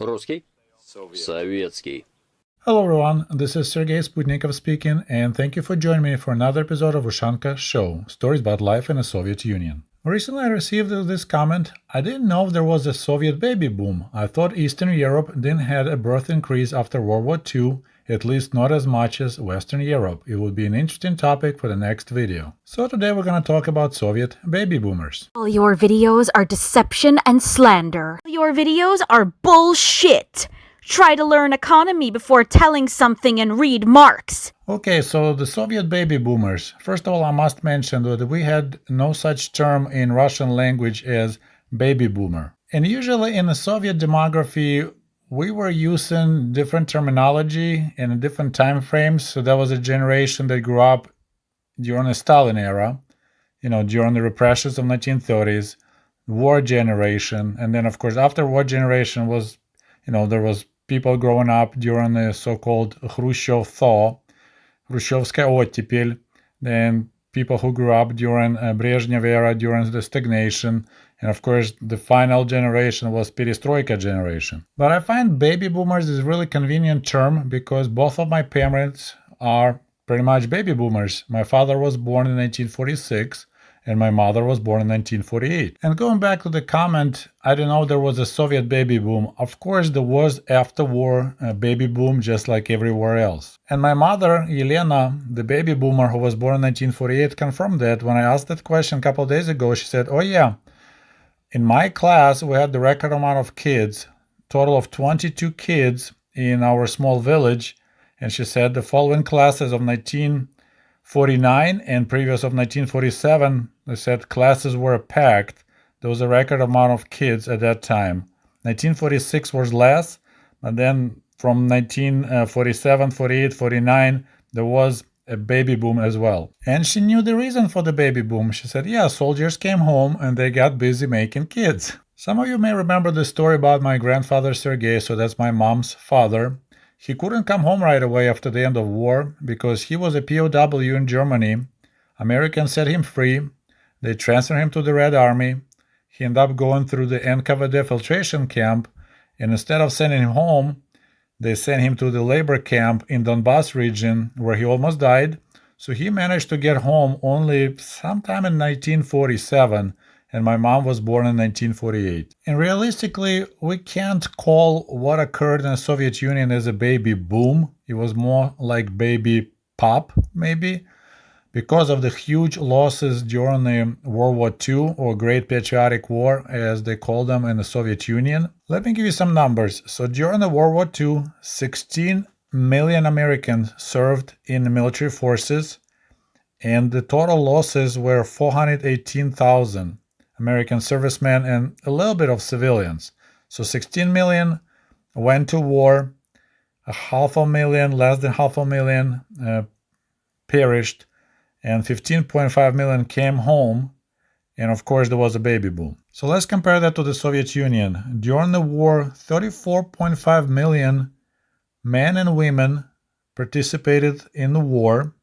Русский? Советский. Hello everyone, this is Sergei Sputnikov speaking, and thank you for joining me for another episode of Ushanka Show, stories about life in the Soviet Union. Recently I received this comment: I didn't know there was a Soviet baby boom. I thought Eastern Europe didn't have a birth increase after World War II, at least not as much as Western Europe. It would be an interesting topic for the next video. So today we're gonna talk about Soviet baby boomers. All your videos are deception and slander. Your videos are bullshit. Try to learn economy before telling something and read Marx. Okay, so the Soviet baby boomers. First of all, I must mention that we had no such term in Russian language as baby boomer. And usually in the Soviet demography, we were using different terminology in different time frames. So that was a generation that grew up during the Stalin era, during the repressions of 1930s, war generation. And then, of course, after war generation was, there was people growing up during the so-called Khrushchev thaw, Khrushchevskaya ottepel, then people who grew up during Brezhnev era, during the stagnation, and of course the final generation was Perestroika generation. But I find baby boomers is a really convenient term because both of my parents are pretty much baby boomers. My father was born in 1946, and my mother was born in 1948. And going back to the comment, I didn't know there was a Soviet baby boom. Of course, there was after war a baby boom just like everywhere else. And my mother, Elena, the baby boomer who was born in 1948, confirmed that. When I asked that question a couple of days ago, she said, oh yeah, in my class we had the record amount of kids, total of 22 kids in our small village. And she said the following classes of 1949 and previous of 1947, they said classes were packed. There was a record amount of kids at that time. 1946 was less, but then from 1947, 48, 49, there was a baby boom as well. And she knew the reason for the baby boom. She said, yeah, soldiers came home and they got busy making kids. Some of you may remember the story about my grandfather Sergei, so that's my mom's father. He couldn't come home right away after the end of war because he was a POW in Germany. Americans set him free. They transferred him to the Red Army. He ended up going through the NKVD filtration camp, and instead of sending him home, they sent him to the labor camp in Donbass region where he almost died. So he managed to get home only sometime in 1947, and my mom was born in 1948. And realistically, we can't call what occurred in the Soviet Union as a baby boom. It was more like baby pop, maybe, because of the huge losses during the World War II, or Great Patriotic War, as they call them in the Soviet Union. Let me give you some numbers. So during the World War II, 16 million Americans served in the military forces, and the total losses were 418,000 American servicemen and a little bit of civilians. So 16 million went to war, less than half a million perished, and 15.5 million came home, and of course there was a baby boom. So let's compare that to the Soviet Union. During the war, 34.5 million men and women participated in the war.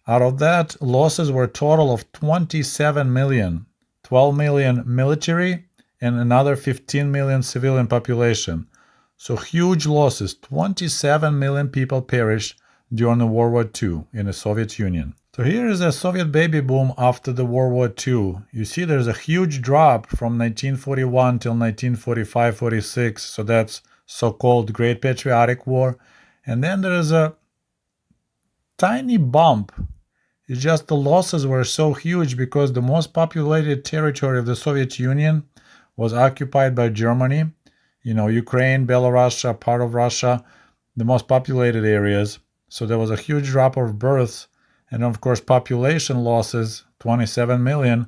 Out of that, losses were a total of 27 million. 12 million military and another 15 million civilian population. So huge losses. 27 million people perished during the World War II in the Soviet Union. So here is a Soviet baby boom after the World War II. You see there's a huge drop from 1941 till 1945-46. So that's so-called Great Patriotic War. And then there is a tiny bump. It's just the losses were so huge because the most populated territory of the Soviet Union was occupied by Germany. Ukraine, Belarus, part of Russia, the most populated areas. So there was a huge drop of births. And of course, population losses, 27 million.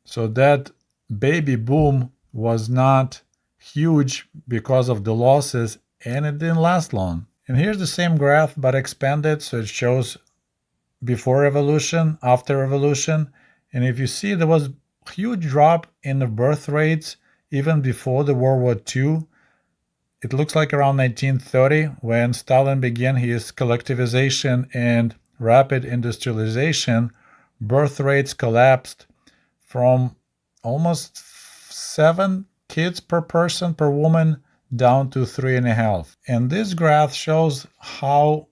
So that baby boom was not huge because of the losses, and it didn't last long. And here's the same graph, but expanded, so it shows before revolution, after revolution. And if you see, there was a huge drop in the birth rates even before the World War II. It looks like around 1930, when Stalin began his collectivization and rapid industrialization, birth rates collapsed from almost 7 kids per person per woman down to 3.5. And this graph shows how,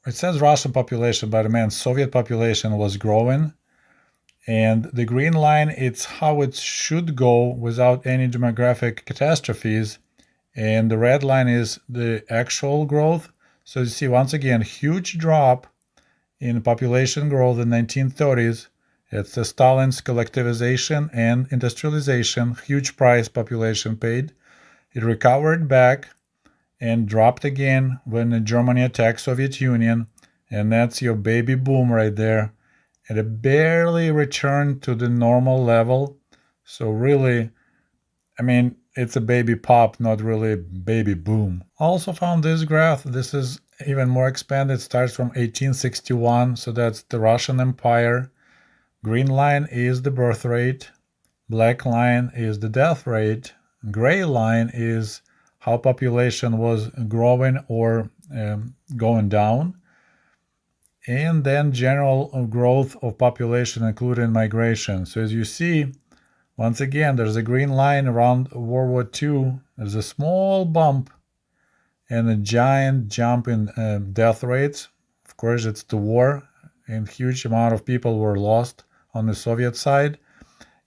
it says Russian population, but it means Soviet population was growing. And the green line, it's how it should go without any demographic catastrophes. And the red line is the actual growth. So you see, once again, huge drop in population growth in 1930s. It's the Stalin's collectivization and industrialization, huge price population paid. It recovered back and dropped again when Germany attacked Soviet Union. And that's your baby boom right there. And it barely returned to the normal level. So really, I mean, it's a baby pop, not really baby boom. Also found this graph. This is even more expanded. It starts from 1861, so that's the Russian Empire. Green line is the birth rate. Black line is the death rate. Gray line is how population was growing or going down. And then general growth of population, including migration. So as you see, once again, there's a green line around World War II. There's a small bump and a giant jump in death rates. Of course, it's the war, and huge amount of people were lost on the Soviet side.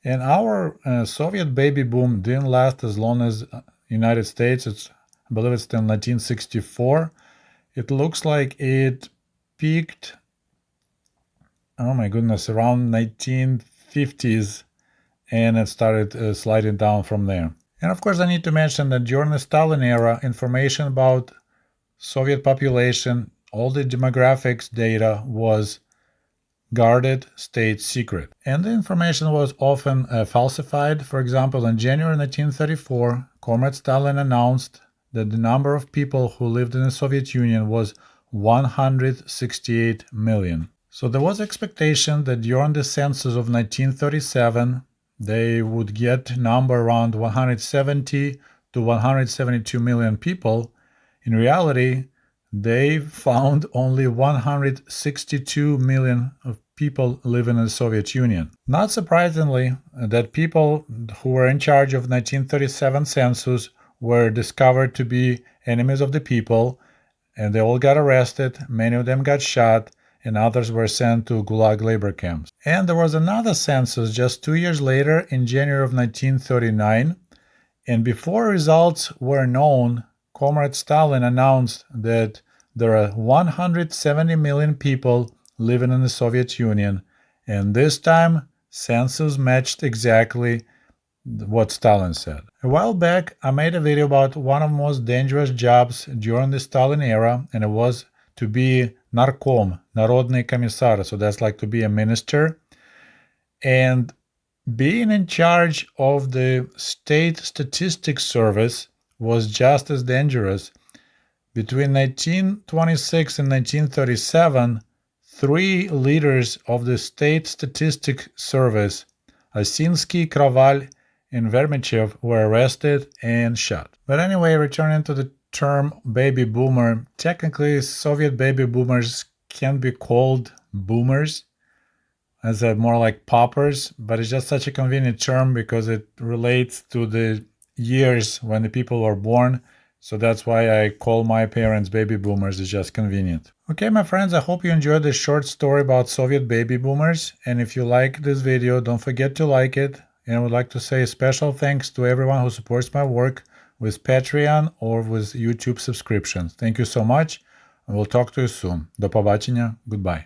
And our Soviet baby boom didn't last as long as United States. I believe it's till 1964. It looks like it peaked, oh my goodness, around 1950s, and it started sliding down from there. And of course, I need to mention that during the Stalin era, information about Soviet population, all the demographics data was guarded state secret. And the information was often falsified. For example, in January 1934, Comrade Stalin announced that the number of people who lived in the Soviet Union was 168 million. So there was expectation that during the census of 1937, they would get number around 170 to 172 million people. In reality, they found only 162 million of people living in the Soviet Union. Not surprisingly, that people who were in charge of 1937 census were discovered to be enemies of the people, and they all got arrested, many of them got shot, and others were sent to Gulag labor camps. And there was another census just 2 years later in January of 1939, and before results were known, Comrade Stalin announced that there are 170 million people living in the Soviet Union, and this time census matched exactly what Stalin said. A while back, I made a video about one of the most dangerous jobs during the Stalin era, and it was to be narkom, Народный комиссар, so that's like to be a minister. And being in charge of the State Statistics Service was just as dangerous. Between 1926 and 1937, 3 leaders of the State Statistics Service, Asinsky, Kraval, and Vermichev, were arrested and shot. But anyway, returning to the term baby boomer, technically Soviet baby boomers can be called boomers, as a more like poppers, but it's just such a convenient term because it relates to the years when the people were born. So that's why I call my parents baby boomers. It's just convenient. Okay, my friends, I hope you enjoyed this short story about Soviet baby boomers. And if you like this video, don't forget to like it. And I would like to say a special thanks to everyone who supports my work with Patreon or with YouTube subscriptions. Thank you so much, and we'll talk to you soon. До побачення. Goodbye.